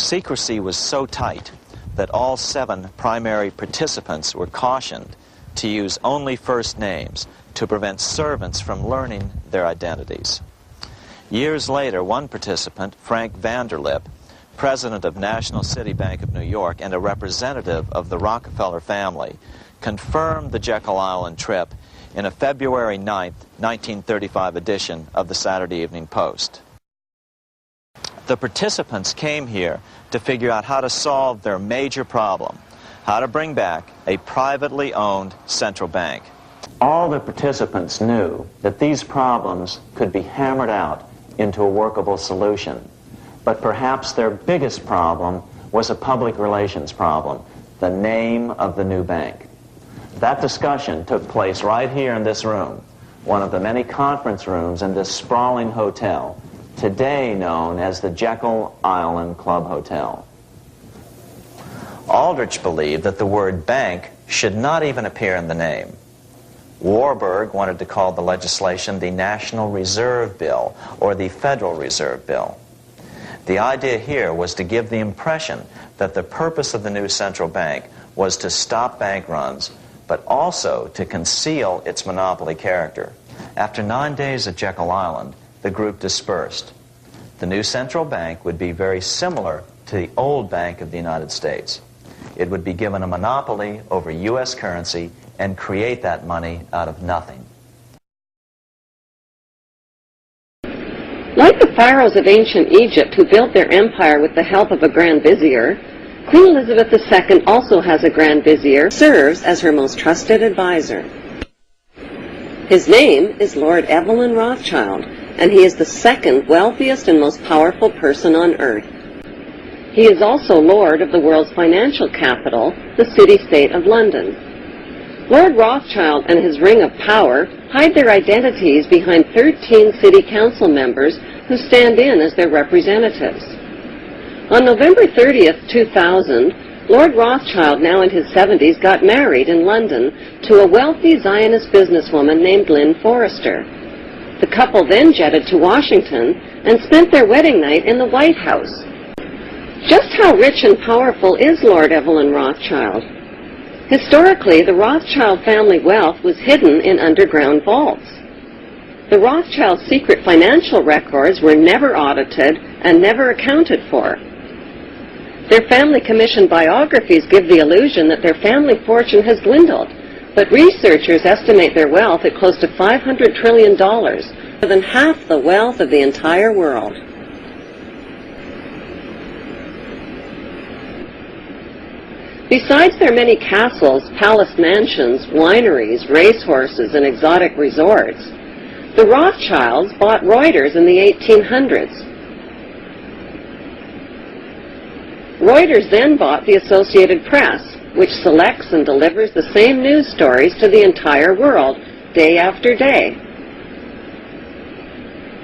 Secrecy was so tight that all 7 primary participants were cautioned to use only first names to prevent servants from learning their identities. Years later, one participant, Frank Vanderlip, president of National City Bank of New York and a representative of the Rockefeller family, confirmed the Jekyll Island trip in a February 9, 1935 edition of the Saturday Evening Post. The participants came here to figure out how to solve their major problem, how to bring back a privately owned central bank. All the participants knew that these problems could be hammered out into a workable solution. But perhaps their biggest problem was a public relations problem, the name of the new bank. That discussion took place right here in this room, one of the many conference rooms in this sprawling hotel, today known as the Jekyll Island Club Hotel. Aldrich believed that the word bank should not even appear in the name. Warburg wanted to call the legislation the National Reserve Bill or the Federal Reserve Bill. The idea here was to give the impression that the purpose of the new central bank was to stop bank runs, but also to conceal its monopoly character. After 9 days at Jekyll Island, the group dispersed. The new central bank would be very similar to the old Bank of the United States. It would be given a monopoly over U.S. currency and create that money out of nothing. Like the pharaohs of ancient Egypt who built their empire with the help of a grand vizier, Queen Elizabeth II also has a grand vizier, serves as her most trusted advisor. His name is Lord Evelyn Rothschild, and he is the second wealthiest and most powerful person on earth. He is also Lord of the world's financial capital, the city-state of London. Lord Rothschild and his ring of power hide their identities behind 13 city council members who stand in as their representatives. On November 30th, 2000, Lord Rothschild, now in his 70s, got married in London to a wealthy Zionist businesswoman named Lynn Forrester. The couple then jetted to Washington and spent their wedding night in the White House. Just how rich and powerful is Lord Evelyn Rothschild? Historically, the Rothschild family wealth was hidden in underground vaults. The Rothschilds' secret financial records were never audited and never accounted for. Their family-commissioned biographies give the illusion that their family fortune has dwindled, but researchers estimate their wealth at close to $500 trillion, more than half the wealth of the entire world. Besides their many castles, palace mansions, wineries, racehorses, and exotic resorts, the Rothschilds bought Reuters in the 1800s. Reuters then bought the Associated Press, which selects and delivers the same news stories to the entire world, day after day.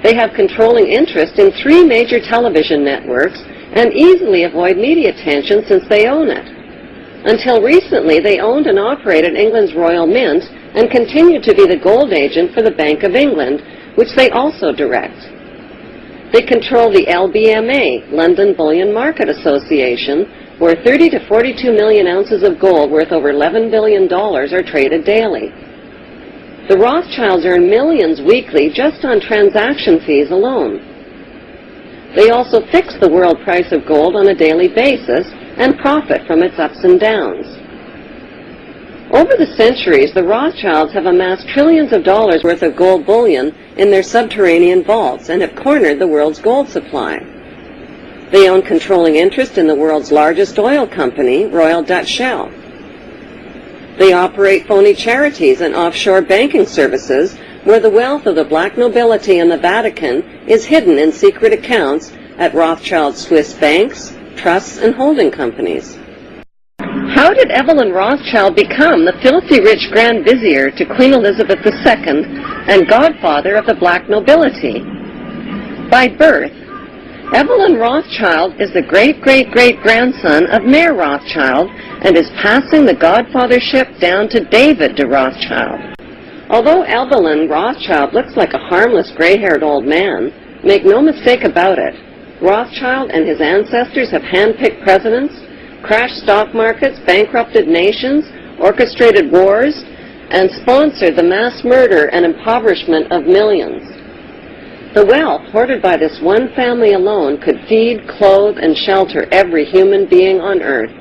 They have controlling interest in 3 major television networks and easily avoid media attention since they own it. Until recently, they owned and operated England's Royal Mint and continued to be the gold agent for the Bank of England, which they also direct. They control the LBMA, London Bullion Market Association, where 30 to 42 million ounces of gold worth over $11 billion are traded daily. The Rothschilds earn millions weekly just on transaction fees alone. They also fix the world price of gold on a daily basis and profit from its ups and downs. Over the centuries, the Rothschilds have amassed trillions of dollars worth of gold bullion in their subterranean vaults and have cornered the world's gold supply. They own controlling interest in the world's largest oil company, Royal Dutch Shell. They operate phony charities and offshore banking services where the wealth of the black nobility in the Vatican is hidden in secret accounts at Rothschild Swiss banks, trusts, and holding companies. How did Evelyn Rothschild become the filthy rich Grand Vizier to Queen Elizabeth II and godfather of the black nobility? By birth, Evelyn Rothschild is the great-great-great-grandson of Mayor Rothschild and is passing the godfathership down to David de Rothschild. Although Evelyn Rothschild looks like a harmless gray-haired old man, make no mistake about it, Rothschild and his ancestors have handpicked presidents, crashed stock markets, bankrupted nations, orchestrated wars, and sponsored the mass murder and impoverishment of millions. The wealth hoarded by this one family alone could feed, clothe, and shelter every human being on earth.